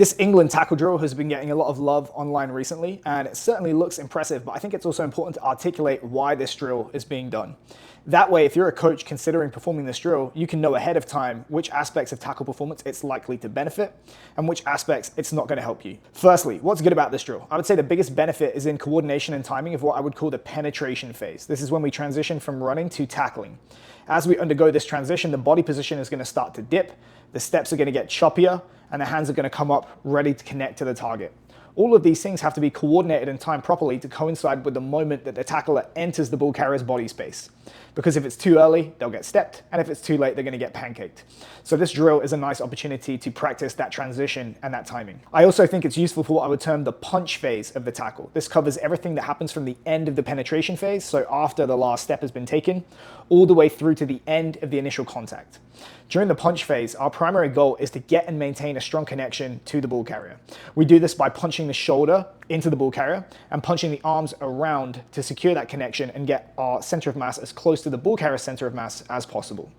This England tackle drill has been getting a lot of love online recently, and it certainly looks impressive, but I think it's also important to articulate why this drill is being done. That way, if you're a coach considering performing this drill, you can know ahead of time which aspects of tackle performance it's likely to benefit and which aspects it's not going to help you. Firstly, what's good about this drill? I would say the biggest benefit is in coordination and timing of what I would call the penetration phase. This is when we transition from running to tackling. As we undergo this transition, the body position is going to start to dip, the steps are going to get choppier, and the hands are going to come up ready to connect to the target. All of these things have to be coordinated and timed properly to coincide with the moment that the tackler enters the ball carrier's body space. Because if it's too early, they'll get stepped, and if it's too late, they're going to get pancaked. So this drill is a nice opportunity to practice that transition and that timing. I also think it's useful for what I would term the punch phase of the tackle. This covers everything that happens from the end of the penetration phase, so after the last step has been taken, all the way through to the end of the initial contact. During the punch phase, our primary goal is to get and maintain a strong connection to the ball carrier. We do this by punching the shoulder into the ball carrier and punching the arms around to secure that connection and get our center of mass as close to the ball carrier's center of mass as possible.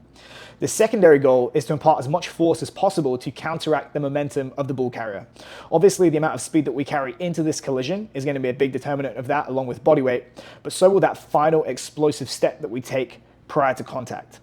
The secondary goal is to impart as much force as possible to counteract the momentum of the ball carrier. Obviously, the amount of speed that we carry into this collision is going to be a big determinant of that, along with body weight, but so will that final explosive step that we take prior to contact.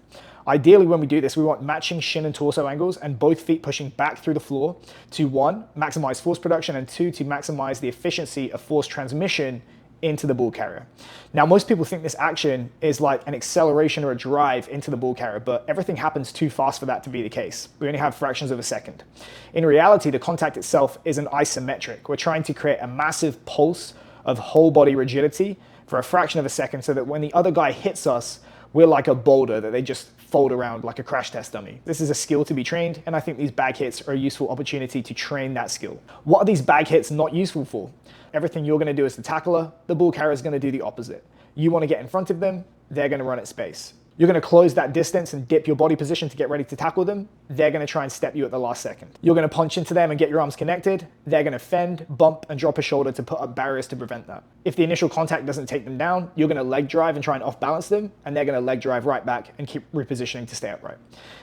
Ideally, when we do this, we want matching shin and torso angles and both feet pushing back through the floor to 1, maximize force production, and 2, to maximize the efficiency of force transmission into the ball carrier. Now, most people think this action is like an acceleration or a drive into the ball carrier, but everything happens too fast for that to be the case. We only have fractions of a second. In reality, the contact itself is an isometric. We're trying to create a massive pulse of whole body rigidity for a fraction of a second so that when the other guy hits us, we're like a boulder that they just fold around like a crash test dummy. This is a skill to be trained, and I think these bag hits are a useful opportunity to train that skill. What are these bag hits not useful for? Everything you're going to do as the tackler, the ball carrier is going to do the opposite. You want to get in front of them, they're going to run at space. You're going to close that distance and dip your body position to get ready to tackle them. They're going to try and step you at the last second. You're going to punch into them and get your arms connected. They're going to fend, bump, and drop a shoulder to put up barriers to prevent that. If the initial contact doesn't take them down, you're going to leg drive and try and off balance them, and they're going to leg drive right back and keep repositioning to stay upright.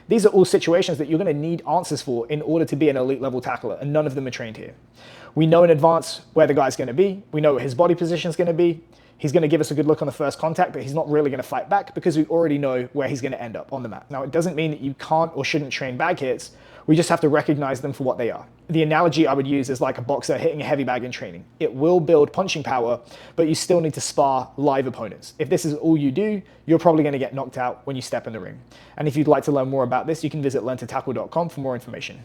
These are all situations that you're going to need answers for in order to be an elite level tackler, and none of them are trained here. We know in advance where the guy's going to be. We know what his body position is going to be. He's going to give us a good look on the first contact, but he's not really going to fight back because we already know where he's going to end up on the mat. Now, it doesn't mean that you can't or shouldn't train bag hits. We just have to recognize them for what they are. The analogy I would use is like a boxer hitting a heavy bag in training. It will build punching power, but you still need to spar live opponents. If this is all you do, you're probably going to get knocked out when you step in the ring. And if you'd like to learn more about this, you can visit learntotackle.com for more information.